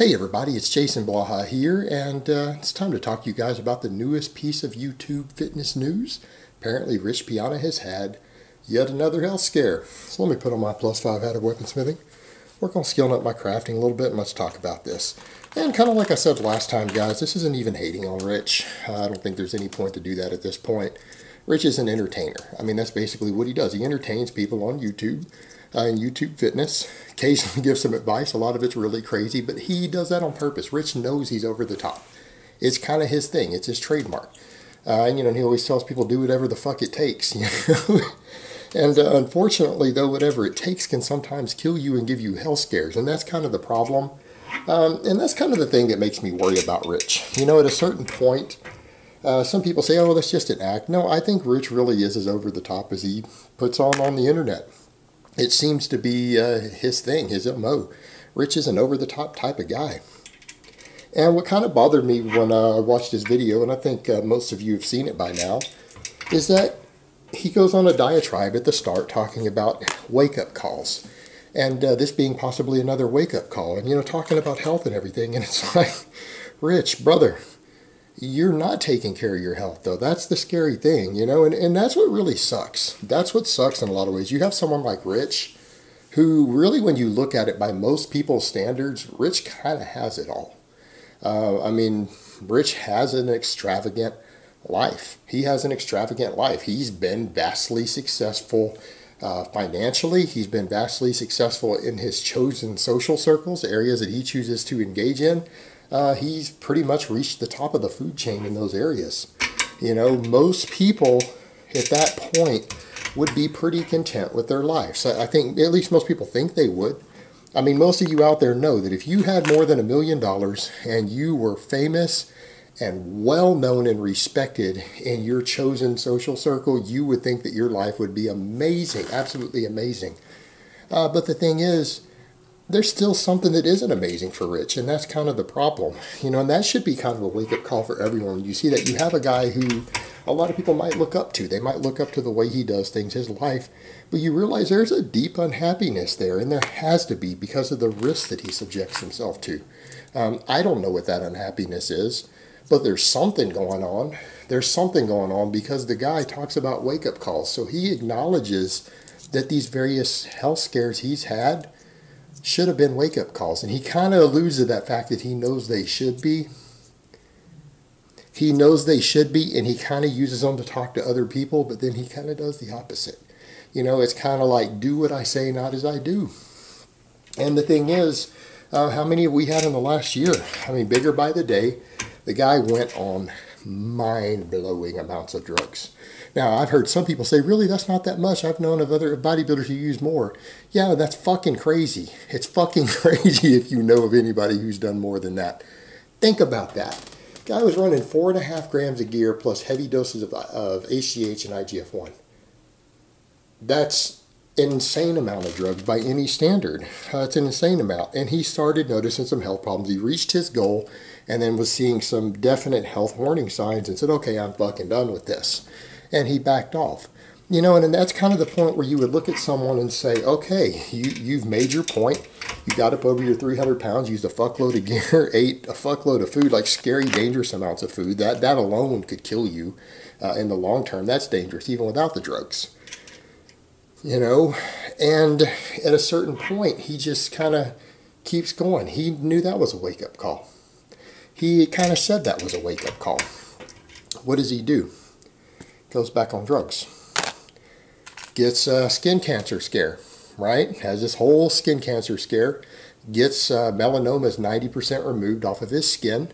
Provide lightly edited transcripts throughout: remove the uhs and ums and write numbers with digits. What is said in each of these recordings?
Hey everybody, it's Jason Blaha here, and it's time to talk to you guys about the newest piece of YouTube fitness news. Apparently Rich Piana has had yet another health scare. So let me put on my +5 hat of weaponsmithing, work on skilling up my crafting a little bit, and let's talk about this. And kind of like I said last time, guys, this isn't even hating on Rich. I don't think there's any point to do that at this point. Rich is an entertainer. I mean, that's basically what he does. He entertains people on YouTube. And YouTube fitness, occasionally gives some advice. A lot of it's really crazy, but he does that on purpose. Rich knows he's over the top. It's kind of his thing. It's his trademark. And he always tells people do whatever the fuck it takes. And unfortunately, though, whatever it takes can sometimes kill you and give you health scares. And that's kind of the problem. And that's kind of the thing that makes me worry about Rich. At a certain point, some people say, oh, that's just an act. No, I think Rich really is as over the top as he puts on the internet. It seems to be his thing, his MO. Rich is an over-the-top type of guy. And what kind of bothered me when I watched his video, and I think most of you have seen it by now, is that he goes on a diatribe at the start talking about wake-up calls. And this being possibly another wake-up call. And, talking about health and everything. And it's like, Rich, brother, you're not taking care of your health, though. That's the scary thing, and that's what really sucks. That's what sucks in a lot of ways. You have someone like Rich, who really, when you look at it by most people's standards, Rich kind of has it all. Rich has an extravagant life. He has an extravagant life. He's been vastly successful financially. He's been vastly successful in his chosen social circles, areas that he chooses to engage in. He's pretty much reached the top of the food chain in those areas. Most people at that point would be pretty content with their lives. I think, at least most people think they would. Most of you out there know that if you had more than $1 million and you were famous and well-known and respected in your chosen social circle, you would think that your life would be amazing, absolutely amazing. But the thing is, there's still something that isn't amazing for Rich, and that's kind of the problem. And that should be kind of a wake-up call for everyone. You see that you have a guy who a lot of people might look up to. They might look up to the way he does things, his life, but you realize there's a deep unhappiness there, and there has to be because of the risks that he subjects himself to. I don't know what that unhappiness is, but there's something going on. There's something going on because the guy talks about wake-up calls, so he acknowledges that these various health scares he's had should have been wake-up calls. And he kind of alludes to that fact that he knows they should be. He knows they should be, and he kind of uses them to talk to other people, but then he kind of does the opposite. It's kind of like, do what I say, not as I do. And the thing is, how many have we had in the last year? Bigger by the day. The guy went on mind-blowing amounts of drugs. Now, I've heard some people say, really, that's not that much. I've known of other bodybuilders who use more. Yeah, that's fucking crazy. It's fucking crazy if you know of anybody who's done more than that. Think about that. Guy was running 4.5 grams of gear plus heavy doses of HGH and IGF-1. That's an insane amount of drugs by any standard. It's an insane amount. And he started noticing some health problems. He reached his goal and then was seeing some definite health warning signs and said, okay, I'm fucking done with this. And he backed off. And that's kind of the point where you would look at someone and say, okay, you've made your point. You got up over your 300 pounds, used a fuckload of gear, ate a fuckload of food, like scary, dangerous amounts of food. That alone could kill you in the long term. That's dangerous, even without the drugs. And at a certain point, he just kind of keeps going. He knew that was a wake-up call. He kind of said that was a wake-up call. What does he do? Goes back on drugs. Gets a skin cancer scare, right? Has this whole skin cancer scare. Gets melanomas 90% removed off of his skin.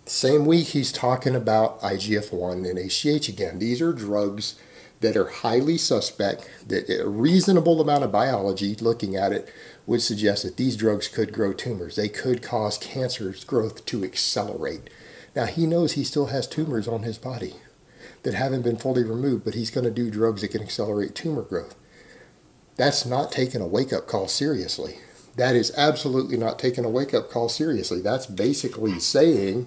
Same week, he's talking about IGF-1 and HGH again. These are drugs that are highly suspect, that a reasonable amount of biology, looking at it, would suggest that these drugs could grow tumors. They could cause cancer's growth to accelerate. Now, he knows he still has tumors on his body that haven't been fully removed, but he's going to do drugs that can accelerate tumor growth. That's not taking a wake-up call seriously. That is absolutely not taking a wake-up call seriously. That's basically saying,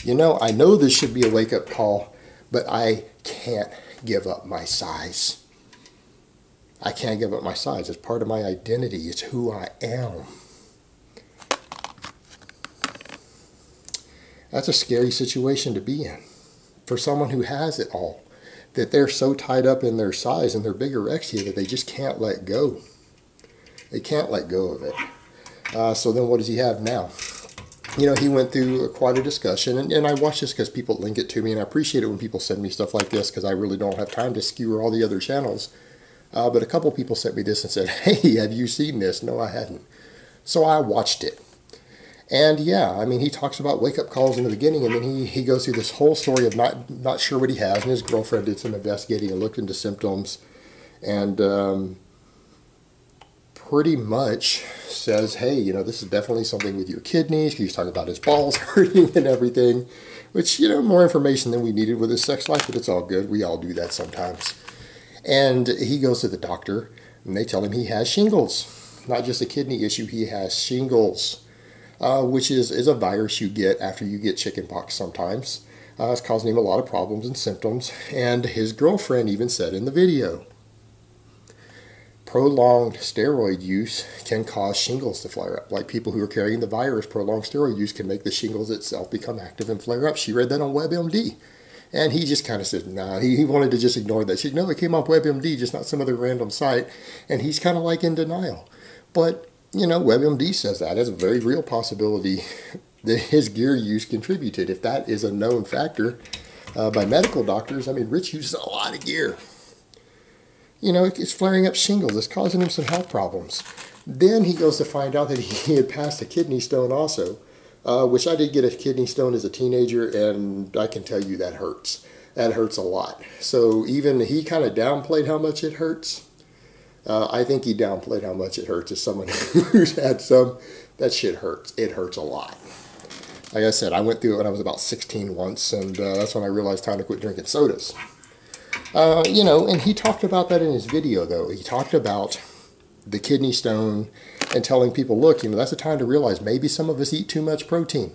I know this should be a wake-up call, but I can't give up my size. I can't give up my size. It's part of my identity. It's who I am. That's a scary situation to be in for someone who has it all, that they're so tied up in their size and their bigorexia that they just can't let go. They can't let go of it. So then what does he have now? You know, he went through quite a discussion, and I watch this because people link it to me, and I appreciate it when people send me stuff like this because I really don't have time to skewer all the other channels. But a couple people sent me this and said, hey, have you seen this? No, I hadn't. So I watched it. And yeah, I mean, he talks about wake-up calls in the beginning, and then he goes through this whole story of not sure what he has, and his girlfriend did some investigating and looked into symptoms, and pretty much says, hey, you know, this is definitely something with your kidneys. He's talking about his balls hurting and everything, which, you know, more information than we needed with his sex life, but it's all good. We all do that sometimes. And he goes to the doctor, and they tell him he has shingles. Not just a kidney issue, he has shingles, which is a virus you get after you get chickenpox sometimes. It's causing him a lot of problems and symptoms, and his girlfriend even said in the video, prolonged steroid use can cause shingles to flare up. Like people who are carrying the virus, prolonged steroid use can make the shingles itself become active and flare up. She read that on WebMD. And he just kind of said, nah, he wanted to just ignore that. She said, no, it came off WebMD, just not some other random site. And he's kind of like in denial. But, you know, WebMD says that as a very real possibility that his gear use contributed. If that is a known factor by medical doctors, I mean, Rich uses a lot of gear. You know, it's flaring up shingles. It's causing him some health problems. Then he goes to find out that he had passed a kidney stone also, which I did get a kidney stone as a teenager, and I can tell you that hurts. That hurts a lot. So even he kind of downplayed how much it hurts. I think he downplayed how much it hurts as someone who's had some. That shit hurts. It hurts a lot. Like I said, I went through it when I was about 16 once, and that's when I realized time to quit drinking sodas. You know, and he talked about that in his video, though. He talked about the kidney stone and telling people, look, you know, that's the time to realize maybe some of us eat too much protein.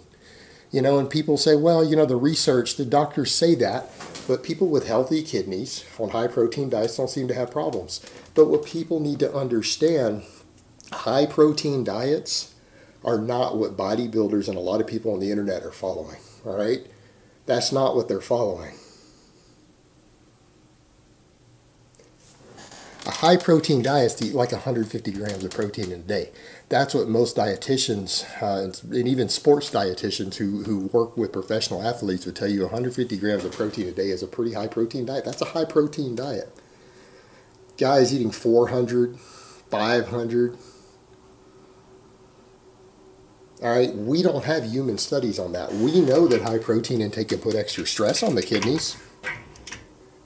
You know, and people say, well, you know, the research, the doctors say that, but people with healthy kidneys on high protein diets don't seem to have problems. But what people need to understand, high protein diets are not what bodybuilders and a lot of people on the internet are following, all right? That's not what they're following. A high protein diet is to eat like 150 grams of protein in a day. That's what most dietitians and even sports dietitians who work with professional athletes would tell you. 150 grams of protein a day is a pretty high protein diet. That's a high protein diet. Guys eating 400, 500. All right, we don't have human studies on that. We know that high protein intake can put extra stress on the kidneys.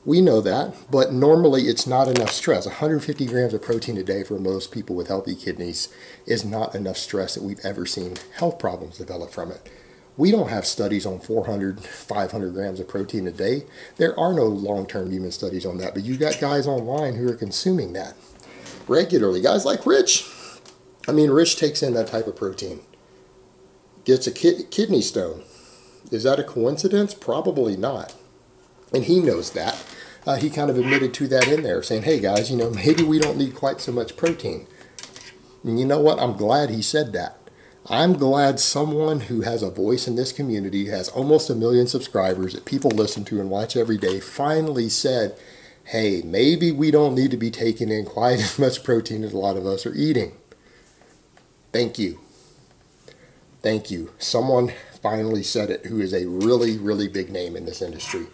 We know that, but normally it's not enough stress. 150 grams of protein a day for most people with healthy kidneys is not enough stress that we've ever seen health problems develop from it. We don't have studies on 400, 500 grams of protein a day. There are no long-term human studies on that, but you got guys online who are consuming that regularly. Guys like Rich. I mean, Rich takes in that type of protein. Gets a kidney stone. Is that a coincidence? Probably not. And he knows that. He kind of admitted to that in there, saying, hey guys, you know, maybe we don't need quite so much protein. And you know what? I'm glad he said that. I'm glad someone who has a voice in this community, has almost 1 million subscribers that people listen to and watch every day, finally said, hey, maybe we don't need to be taking in quite as much protein as a lot of us are eating. Thank you. Thank you. Someone finally said it who is a really, really big name in this industry.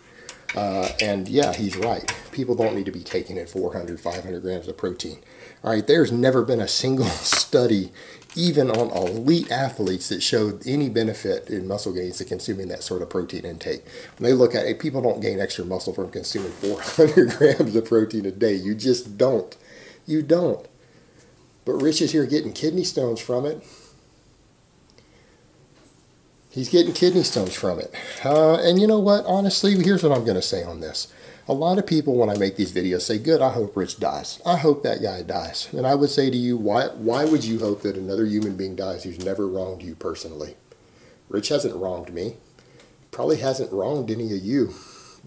And yeah, he's right. People don't need to be taking in 400, 500 grams of protein. All right, there's never been a single study, even on elite athletes, that showed any benefit in muscle gains to consuming that sort of protein intake. When they look at it, people don't gain extra muscle from consuming 400 grams of protein a day. You just don't. You don't. But Rich is here getting kidney stones from it. He's getting kidney stones from it. And you know what? Honestly, here's what I'm going to say on this. A lot of people, when I make these videos, say, good, I hope Rich dies. I hope that guy dies. And I would say to you, why would you hope that another human being dies who's never wronged you personally? Rich hasn't wronged me. Probably hasn't wronged any of you.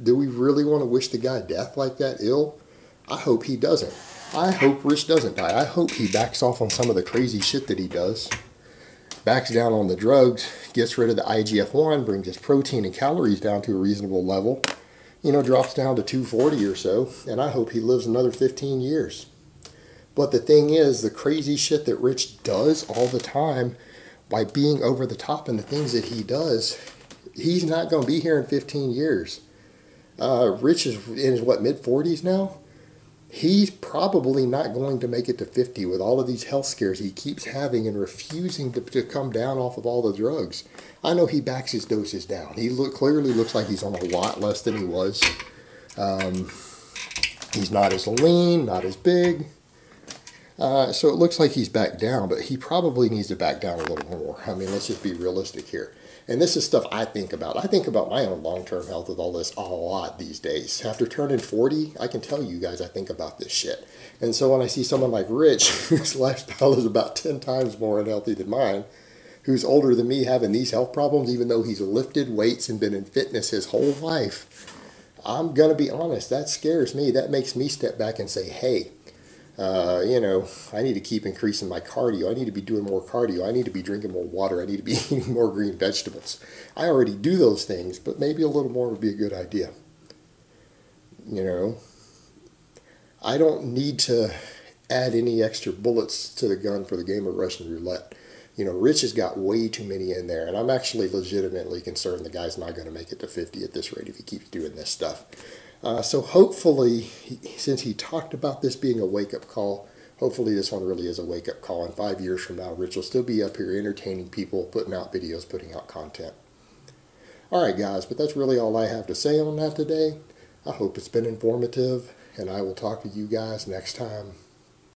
Do we really want to wish the guy death like that, ill? I hope he doesn't. I hope Rich doesn't die. I hope he backs off on some of the crazy shit that he does. backs down on the drugs, gets rid of the IGF-1, brings his protein and calories down to a reasonable level, drops down to 240 or so, and I hope he lives another 15 years. But the thing is, the crazy shit that Rich does all the time, by being over the top in the things that he does, he's not going to be here in 15 years. Rich is in his, mid-40s now? He's probably not going to make it to 50 with all of these health scares he keeps having and refusing to come down off of all the drugs. I know he backs his doses down. He clearly looks like he's on a lot less than he was. He's not as lean, not as big. So it looks like he's back down, but he probably needs to back down a little more. I mean, let's just be realistic here. And this is stuff I think about. I think about my own long-term health with all this a lot these days. After turning 40, I can tell you guys I think about this shit. And so when I see someone like Rich, whose lifestyle is about 10 times more unhealthy than mine, who's older than me having these health problems, even though he's lifted weights and been in fitness his whole life, I'm going to be honest, that scares me. That makes me step back and say, hey, I need to keep increasing my cardio. I need to be doing more cardio. I need to be drinking more water. I need to be eating more green vegetables. I already do those things, but maybe a little more would be a good idea. I don't need to add any extra bullets to the gun for the game of Russian roulette. Rich has got way too many in there, and I'm actually legitimately concerned the guy's not going to make it to 50 at this rate if he keeps doing this stuff. So hopefully, since he talked about this being a wake-up call, hopefully this one really is a wake-up call. And 5 years from now, Rich will still be up here entertaining people, putting out videos, putting out content. All right, guys, but that's really all I have to say on that today. I hope it's been informative, and I will talk to you guys next time.